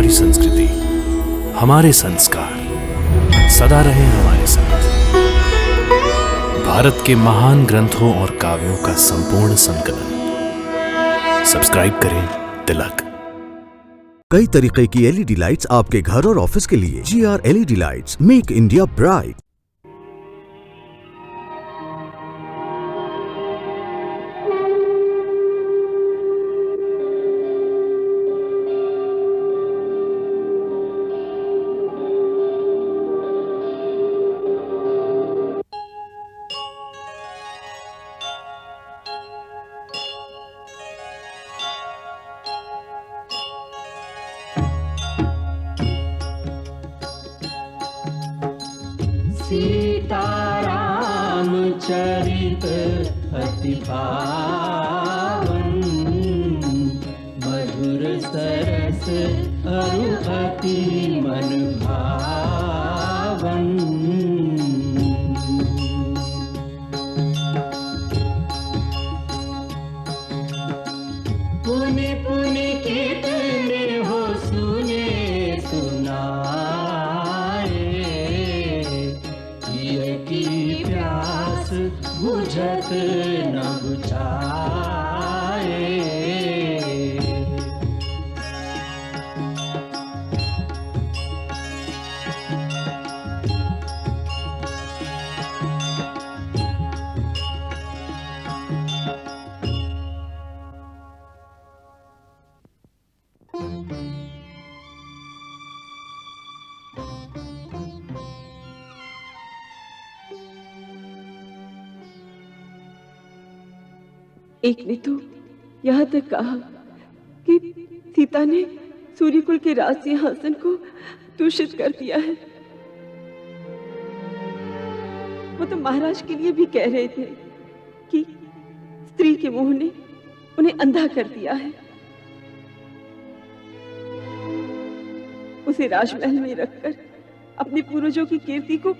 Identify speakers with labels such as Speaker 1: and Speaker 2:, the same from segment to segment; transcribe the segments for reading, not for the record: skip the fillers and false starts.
Speaker 1: हमारी संस्कृति, हमारे संस्कार सदा रहे हमारे साथ। भारत के महान ग्रंथों और काव्यों का संपूर्ण संकलन। सब्सक्राइब करें तिलक।
Speaker 2: कई तरीके की एलईडी लाइट्स आपके घर और ऑफिस के लिए। GR LED lights, make India bright.
Speaker 3: Sitaram चरित अति पावन, मधुर सरस अरु अति मन भावन। पुनि पुनि कितने हो सुने सुनाए, की प्यास बुझत न बुझाए।
Speaker 4: एक ने तो यहाँ तक कहा कि सीता ने सूर्यकुल के राज सिंहासन को दूषित कर दिया है। वो तो महाराज के लिए भी कह रहे थे कि स्त्री के मोह ने उन्हें अंधा कर दिया है। उसे राजमहल में रखकर अपने पूर्वजों की कीर्ति को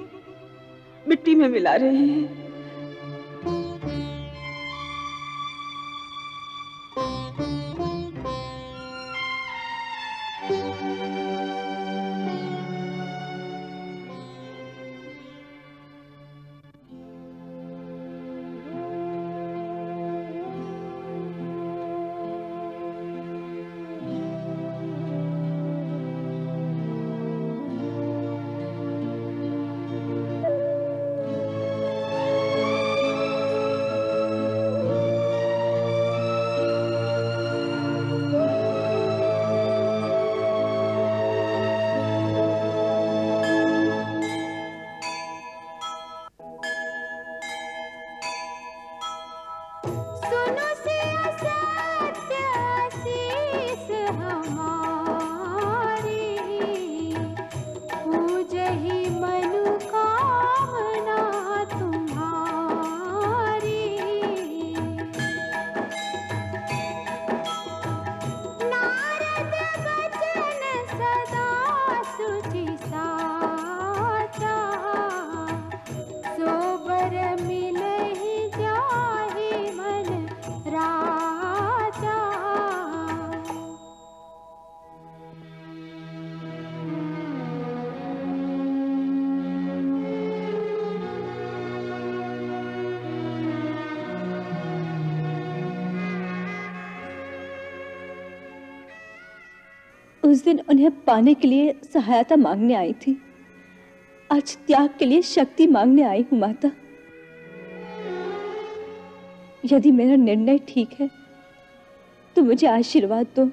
Speaker 4: मिट्टी में मिला रहे हैं।
Speaker 5: उस दिन उन्हें पाने के लिए सहायता मांगने आई थी, आज त्याग के लिए शक्ति मांगने आई हूं माता। यदि मेरा निर्णय ठीक है तो मुझे आशीर्वाद दो।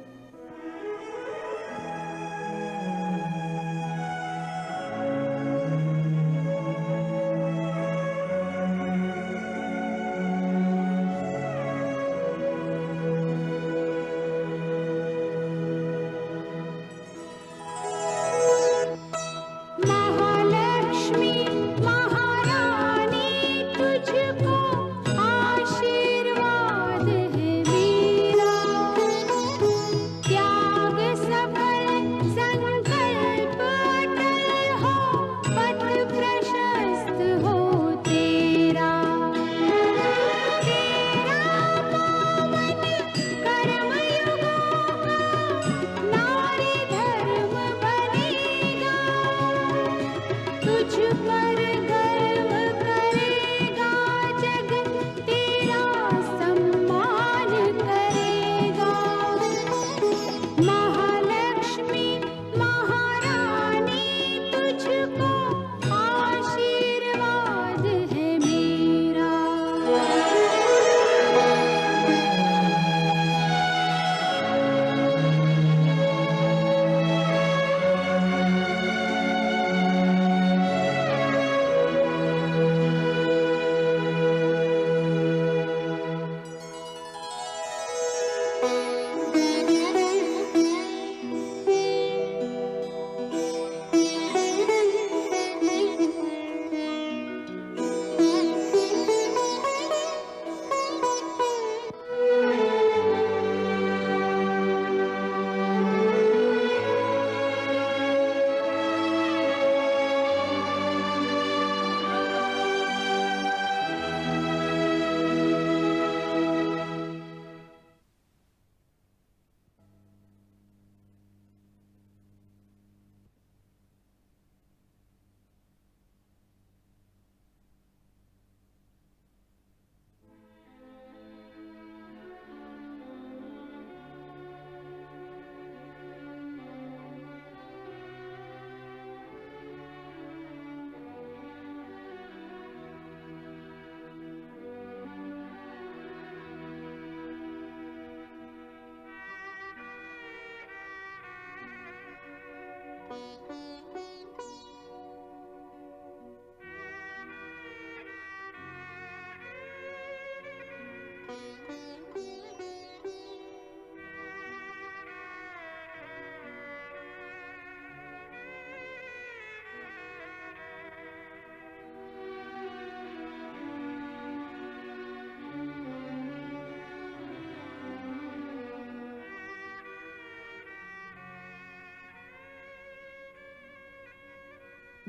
Speaker 3: तुझको आशीर्वाद है मेरा।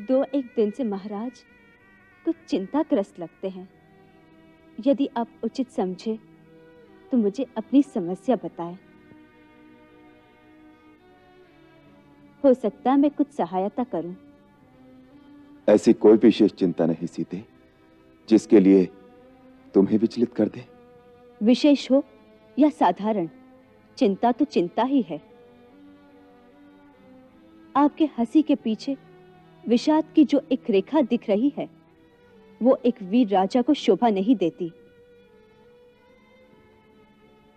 Speaker 5: दो एक दिन से महाराज कुछ चिंताग्रस्त लगते हैं। यदि आप उचित समझे तो मुझे अपनी समस्या बताएं। हो सकता है मैं कुछ सहायता करूं।
Speaker 6: ऐसी कोई विशेष चिंता नहीं सीते जिसके लिए तुम्हें विचलित कर दे।
Speaker 5: विशेष हो या साधारण, चिंता तो चिंता ही है। आपके हंसी के पीछे विषाद की जो एक रेखा दिख रही है वो एक वीर राजा को शोभा नहीं देती।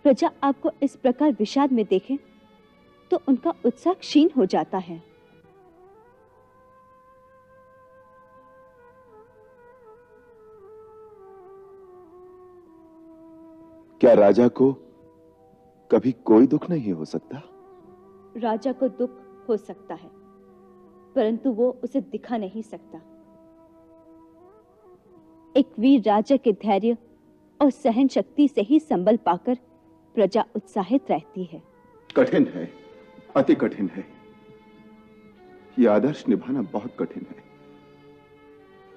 Speaker 5: प्रजा आपको इस प्रकार विषाद में देखे तो उनका उत्साह क्षीण हो जाता है।
Speaker 6: क्या राजा को कभी कोई दुख नहीं हो सकता?
Speaker 5: राजा को दुख हो सकता है परंतु वो उसे दिखा नहीं सकता। एक वीर राजा के धैर्य और सहन शक्ति से ही संबल पाकर प्रजा उत्साहित रहती है।
Speaker 6: कठिन है, अति कठिन है। यह आदर्श निभाना बहुत कठिन है।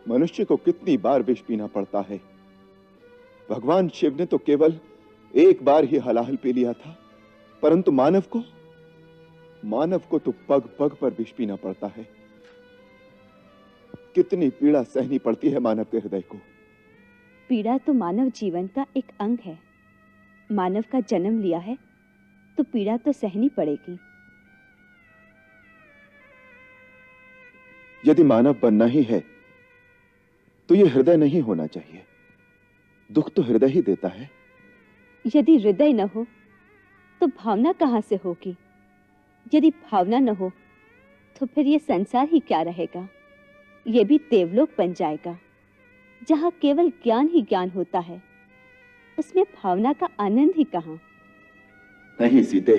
Speaker 6: मनुष्य को कितनी बार विष पीना पड़ता है। भगवान शिव ने तो केवल एक बार ही हलाहल पी लिया था, परंतु मानव को तो पग पग पर विष पीना पड़ता है। कितनी पीड़ा सहनी पड़ती है मानव के हृदय को।
Speaker 5: पीड़ा तो मानव जीवन का एक अंग है। मानव का जन्म लिया है तो पीड़ा तो सहनी पड़ेगी।
Speaker 6: यदि मानव बनना ही है तो यह हृदय नहीं होना चाहिए। दुख तो हृदय ही देता है।
Speaker 5: यदि हृदय न हो तो भावना कहां से होगी? यदि भावना न हो तो फिर ये संसार ही क्या रहेगा? ये भी देवलोक बन जाएगा जहां केवल ज्ञान ही ज्ञान होता है। उसमें भावना का आनंद ही कहां?
Speaker 6: नहीं सीते,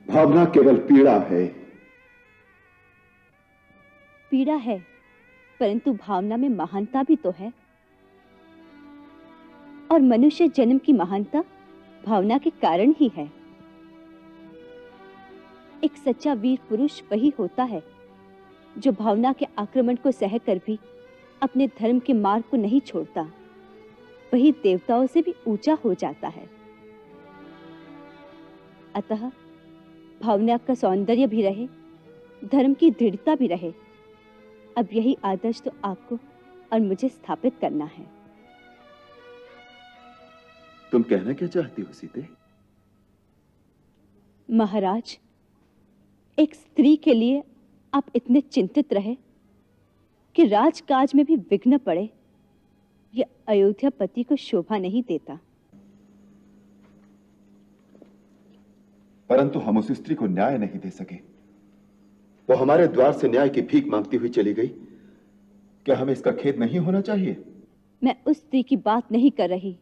Speaker 6: भावना केवल पीड़ा है।
Speaker 5: पीड़ा है परंतु भावना में महानता भी तो है। और मनुष्य जन्म की महानता भावना के कारण ही है। एक सच्चा वीर पुरुष वही होता है जो भावना के आक्रमण को सहकर भी अपने धर्म के मार्ग को नहीं छोड़ता। वही देवताओं से भी ऊंचा हो जाता है। अतः भावना का सौंदर्य भी रहे, धर्म की दृढ़ता भी रहे। अब यही आदर्श तो आपको और मुझे स्थापित करना है।
Speaker 6: तुम कहना क्या चाहती हो सीते?
Speaker 5: महाराज, एक स्त्री के लिए आप इतने चिंतित रहे कि राजकाज में भी विघ्न पड़े, यह अयोध्यापति को शोभा नहीं देता।
Speaker 6: परंतु हम उस स्त्री को न्याय नहीं दे सके। वो हमारे द्वार से न्याय की भीख मांगती हुई चली गई। क्या हमें इसका खेद नहीं होना चाहिए?
Speaker 5: मैं उस स्त्री की बात नहीं कर रही।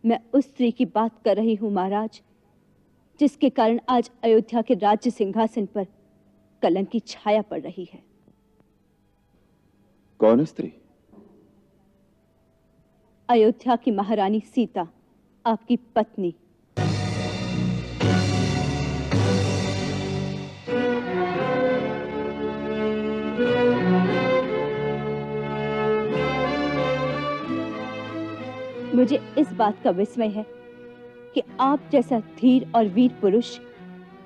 Speaker 5: मैं उस स्त्री की बात कर रही हूं महाराज, जिसके कारण आज अयोध्या के राज्य सिंहासन पर कलंक की छाया पड़ रही है।
Speaker 6: कौन स्त्री?
Speaker 5: अयोध्या की महारानी सीता, आपकी पत्नी। मुझे इस बात का विस्मय है कि आप जैसा धीर और वीर पुरुष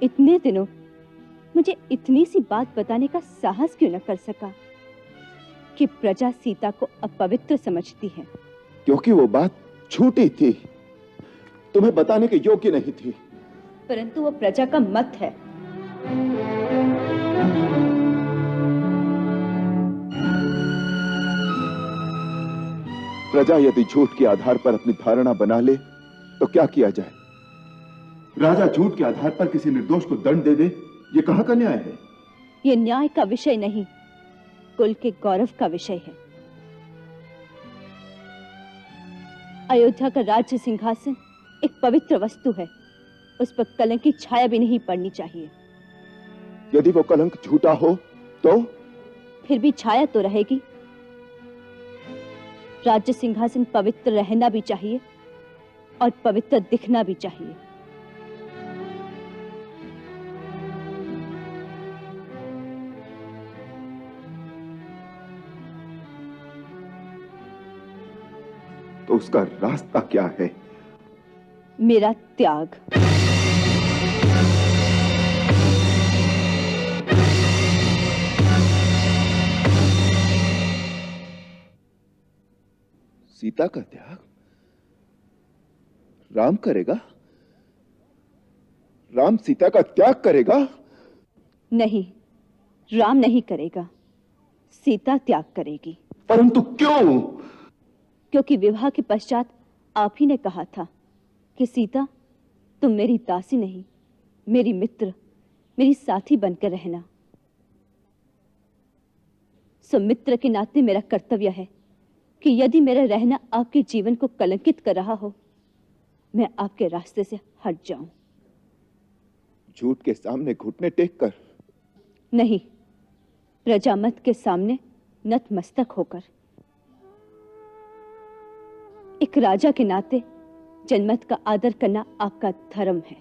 Speaker 5: इतने दिनों मुझे इतनी सी बात बताने का साहस क्यों न कर सका कि प्रजा सीता को अपवित्र समझती है।
Speaker 6: क्योंकि वो बात झूठी थी, तुम्हें बताने के योग्य नहीं थी।
Speaker 5: परंतु वो प्रजा का मत है।
Speaker 6: प्रजा यदि झूठ के आधार पर अपनी धारणा बना ले तो क्या किया जाए? राजा झूठ के आधार पर किसी निर्दोष को दंड दे दे, ये कहां का न्याय है?
Speaker 5: ये न्याय का विषय नहीं, कुल के गौरव का विषय है। अयोध्या का राज्य सिंहासन एक पवित्र वस्तु है। उस पर कलंक की छाया भी नहीं पड़नी चाहिए।
Speaker 6: यदि वो कलंक झूठा हो तो?
Speaker 5: फिर भी छाया तो रहेगी। राज्य सिंहासन पवित्र रहना भी चाहिए और पवित्र दिखना भी चाहिए।
Speaker 6: तो उसका रास्ता क्या है?
Speaker 5: मेरा त्याग।
Speaker 6: सीता का त्याग राम करेगा? राम सीता का त्याग करेगा?
Speaker 5: नहीं, राम नहीं करेगा, सीता त्याग करेगी।
Speaker 6: परंतु क्यों?
Speaker 5: क्योंकि विवाह के पश्चात आप ही ने कहा था कि सीता, तुम मेरी दासी नहीं, मेरी मित्र, मेरी साथी बनकर रहना। सो मित्र के नाते मेरा कर्तव्य है कि यदि मेरा रहना आपके जीवन को कलंकित कर रहा हो, मैं आपके रास्ते से हट जाऊं।
Speaker 6: झूठ के सामने घुटने टेक कर?
Speaker 5: नहीं, प्रजामत के सामने नतमस्तक होकर। एक राजा के नाते जनमत का आदर करना आपका धर्म है।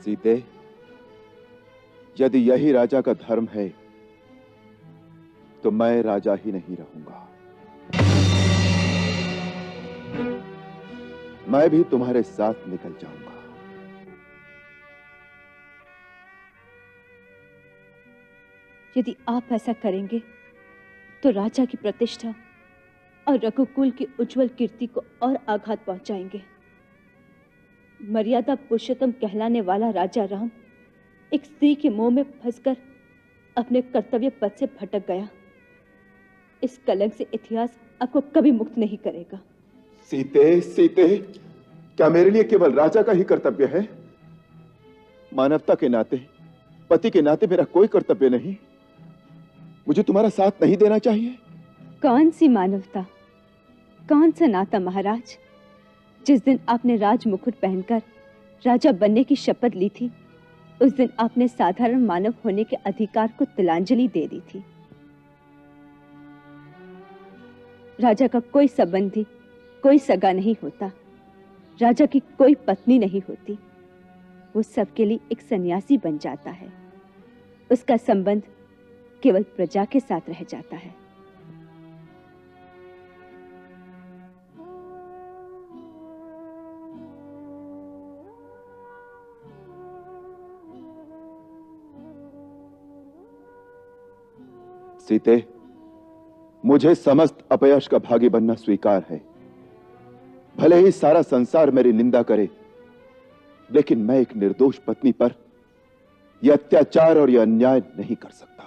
Speaker 6: सीते, यदि यही राजा का धर्म है तो मैं राजा ही नहीं रहूंगा। मैं भी तुम्हारे साथ निकल जाऊंगा।
Speaker 5: यदि आप ऐसा करेंगे तो राजा की प्रतिष्ठा और रघुकुल की उज्जवल कीर्ति को और आघात पहुंचाएंगे। मर्यादा पुरुषोत्तम कहलाने वाला राजा राम एक स्त्री के मोह में फंसकर अपने कर्तव्य पथ से भटक गया। इस कलंक से इतिहास आपको कभी मुक्त नहीं करेगा।
Speaker 6: सीते, सीते, क्या मेरे लिए केवल राजा का ही कर्तव्य है? मानवता के नाते, पति के नाते मेरा कोई कर्तव्य नहीं? मुझे तुम्हारा साथ नहीं देना चाहिए?
Speaker 5: कौन सी मानवता, कौन सा नाता महाराज? जिस दिन आपने राज मुकुट पहनकर राजा बनने की शपथ ली थी, उस दिन आपने साधारण मानव होने के अधिकार को तिलांजलि दे दी थी। राजा का कोई संबंधी, कोई सगा नहीं होता, राजा की कोई पत्नी नहीं होती। वो सबके लिए एक सन्यासी बन जाता है। उसका संबंध केवल प्रजा के साथ रह जाता है।
Speaker 6: सीते, मुझे समस्त अपयश का भागी बनना स्वीकार है। भले ही सारा संसार मेरी निंदा करे, लेकिन मैं एक निर्दोष पत्नी पर यह अत्याचार और यह अन्याय नहीं कर सकता।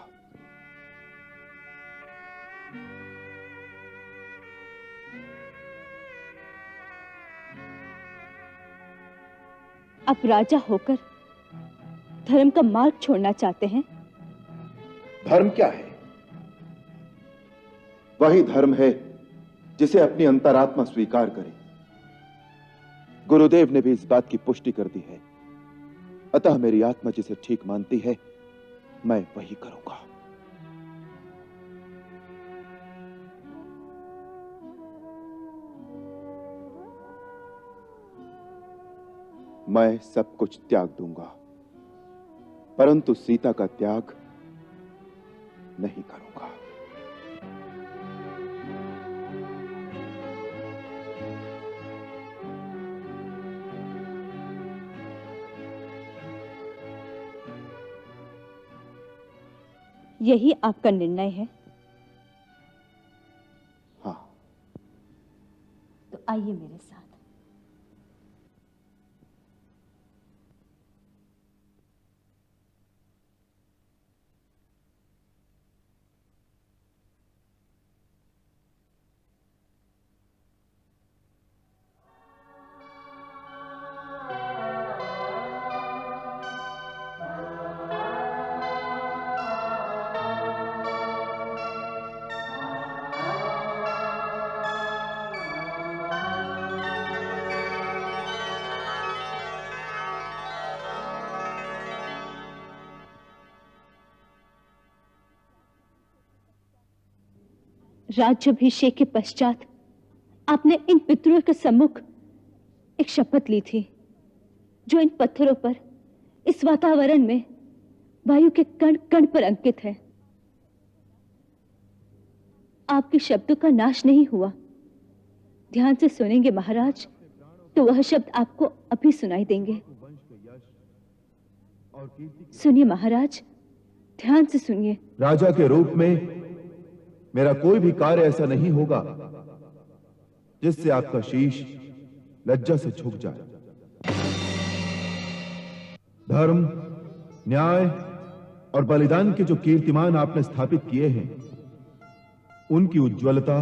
Speaker 5: आप राजा होकर धर्म का मार्ग छोड़ना चाहते हैं?
Speaker 6: धर्म क्या है? वही धर्म है जिसे अपनी अंतरात्मा स्वीकार करे। गुरुदेव ने भी इस बात की पुष्टि कर दी है। अतः मेरी आत्मा जिसे ठीक मानती है, मैं वही करूंगा। मैं सब कुछ त्याग दूंगा, परंतु सीता का त्याग नहीं करूंगा।
Speaker 5: यही आपका निर्णय है?
Speaker 6: हाँ।
Speaker 5: तो आइए मेरे साथ। राज्याभिषेक के पश्चात आपने इन पितरों के सम्मुख एक शपथ ली थी, जो इन पत्थरों पर, इस वातावरण में वायु के कण कण पर अंकित है। आपके शब्दों का नाश नहीं हुआ। ध्यान से सुनेंगे महाराज, तो वह शब्द आपको अभी सुनाई देंगे। सुनिए महाराज, ध्यान से सुनिए।
Speaker 6: राजा के रूप में मेरा कोई भी कार्य ऐसा नहीं होगा जिससे आपका शीश लज्जा से झुक जाए। धर्म, न्याय और बलिदान के जो कीर्तिमान आपने स्थापित किए हैं, उनकी उज्ज्वलता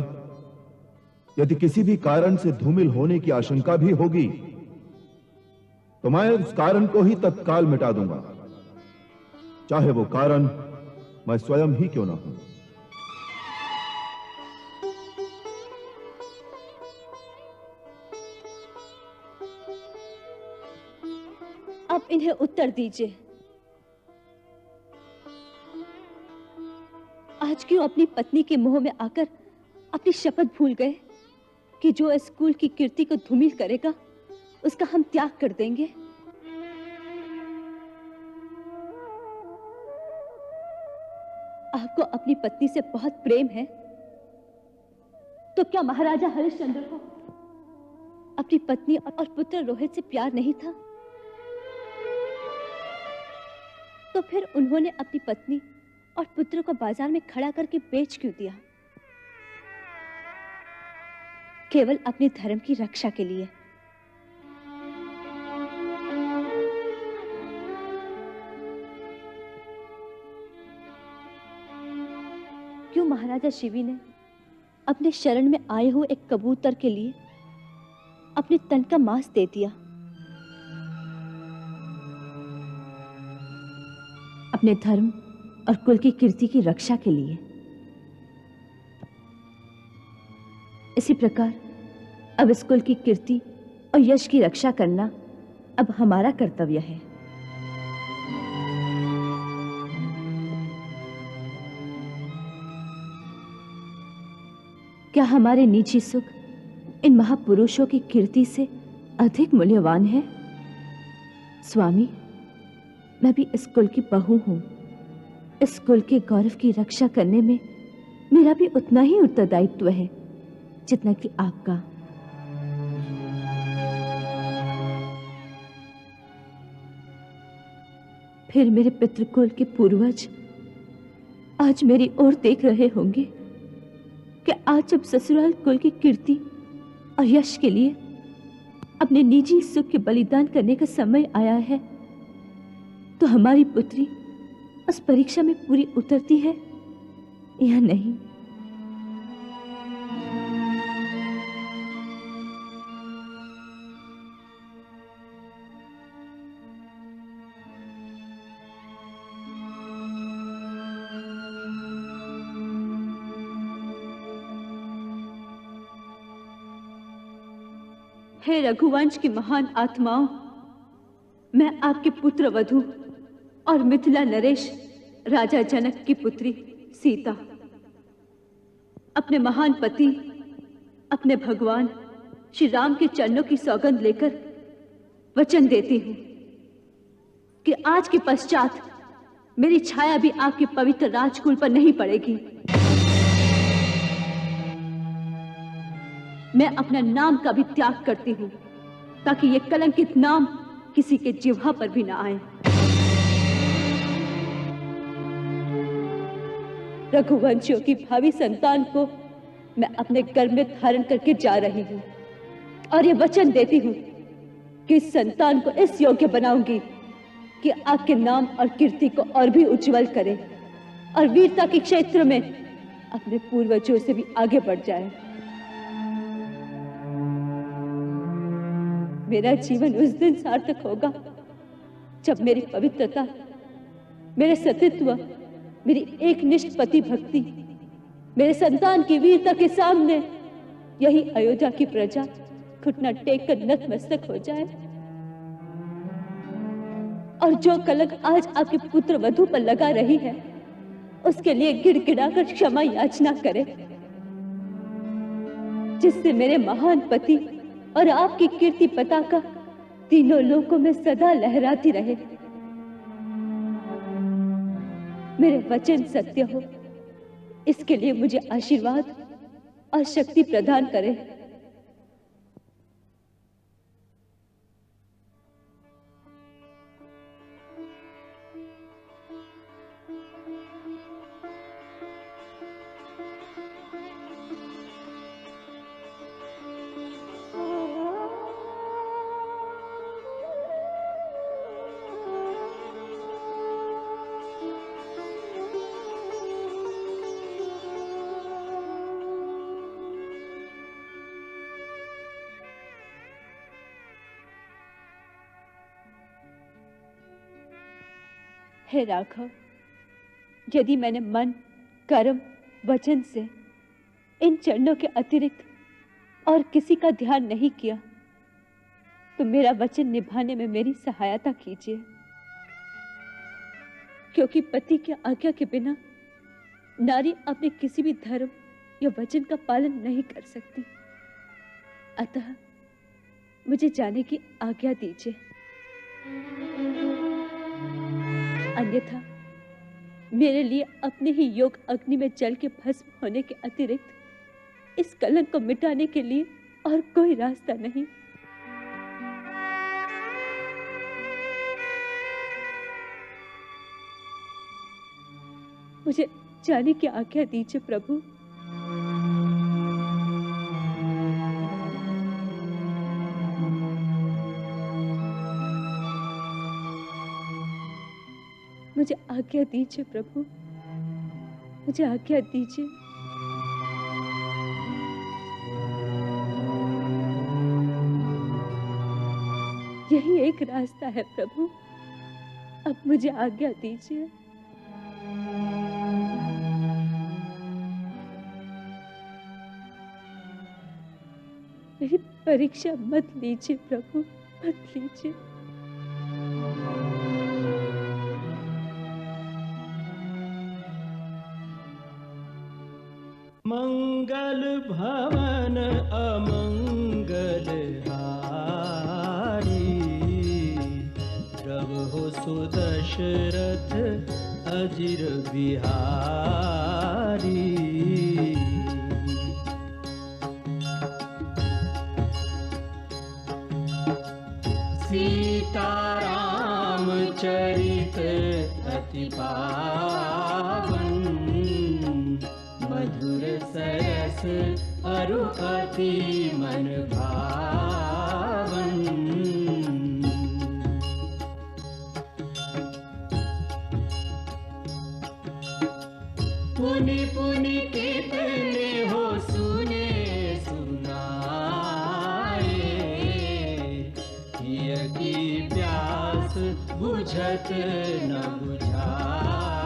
Speaker 6: यदि किसी भी कारण से धूमिल होने की आशंका भी होगी, तो मैं उस कारण को ही तत्काल मिटा दूंगा, चाहे वो कारण मैं स्वयं ही क्यों ना हूं।
Speaker 5: अब इन्हें उत्तर दीजिए। आज क्यों अपनी पत्नी के मुंह में आकर अपनी शपथ भूल गए कि जो स्कूल की कीर्ति को धूमिल करेगा उसका हम त्याग कर देंगे? आपको अपनी पत्नी से बहुत प्रेम है, तो क्या महाराजा हरिश्चंद्र को अपनी पत्नी और पुत्र रोहित से प्यार नहीं था? तो फिर उन्होंने अपनी पत्नी और पुत्र को बाजार में खड़ा करके बेच क्यों दिया? केवल अपने धर्म की रक्षा के लिए। क्यों महाराजा शिवी ने अपने शरण में आए हुए एक कबूतर के लिए अपने तन का मांस दे दिया? अपने धर्म और कुल की कीर्ति की रक्षा के लिए। इसी प्रकार अब इस कुल की कीर्ति और यश की रक्षा करना अब हमारा कर्तव्य है। क्या हमारे निजी सुख इन महापुरुषों की कीर्ति से अधिक मूल्यवान है? स्वामी, मैं भी इस कुल की बहू हूं। इस कुल के गौरव की रक्षा करने में मेरा भी उतना ही उत्तरदायित्व है जितना कि आपका। फिर मेरे पितृकुल के पूर्वज आज मेरी ओर देख रहे होंगे कि आज जब ससुराल कुल की कीर्ति और यश के लिए अपने निजी सुख के बलिदान करने का समय आया है, तो हमारी पुत्री उस परीक्षा में पूरी उतरती है या नहीं? हे रघुवंश की महान आत्माओं, मैं आपके पुत्र वधू और मिथिला नरेश राजा जनक की पुत्री सीता अपने महान पति, अपने भगवान श्री राम के चरणों की सौगंध लेकर वचन देती हूं कि आज के पश्चात मेरी छाया भी आपके पवित्र राजकुल पर नहीं पड़ेगी। मैं अपना नाम का भी त्याग करती हूं ताकि ये कलंकित नाम किसी के जिह्वा पर भी ना आए। रघुवंशियों की भावी संतान को मैं अपने गर्भ में धारण करके जा रही हूं और ये वचन देती हूं कि इस संतान को इस योग्य बनाऊंगी कि आपके नाम और कीर्ति को और भी उज्जवल करे और वीरता के क्षेत्र में अपने पूर्वजों से भी आगे बढ़ जाए। मेरा जीवन उस दिन सार्थक होगा जब मेरी पवित्रता, मेरे सतीत्व, मेरी एकनिष्ठ पति भक्ति, मेरे संतान की वीरता के सामने यही अयोध्या की प्रजा घुटना टेक कर नतमस्तक हो जाए और जो कलंक आज आपके पुत्र वधू पर लगा रही है उसके लिए गिड़गिड़ाकर क्षमा याचना करे जिससे मेरे महान पति और आपकी कीर्ति पताका तीनों लोकों में सदा लहराती रहे। मेरे वचन सत्य हो, इसके लिए मुझे आशीर्वाद और शक्ति प्रदान करें। हे राघव, यदि मैंने मन, कर्म, वचन से इन चरणों के अतिरिक्त और किसी का ध्यान नहीं किया, तो मेरा वचन निभाने में मेरी सहायता कीजिए, क्योंकि पति की आज्ञा के बिना नारी अपने किसी भी धर्म या वचन का पालन नहीं कर सकती। अतः मुझे जाने की आज्ञा दीजिए, अन्यथा मेरे लिए अपने ही योग अग्नि में जल के भस्म होने के अतिरिक्त इस कलंक को मिटाने के लिए और कोई रास्ता नहीं। मुझे जाने की आज्ञा दीजिए प्रभु। मुझे आज्ञा दीजिए प्रभु, मुझे आज्ञा दीजिए। यही एक रास्ता है प्रभु, अब मुझे आज्ञा दीजिए। मेरी परीक्षा मत लीजिए प्रभु, मत लीजिए।
Speaker 3: मंगल भवन अमंगल हारी, प्रभु सुदशरथ अजिर बिहारी। सीताराम चरित अति पावन, मधुर सरस अरु अति मन भावन। पुनि पुनि कितने हो सुने सुनाए, किया की प्यास बुझत न बुझाए।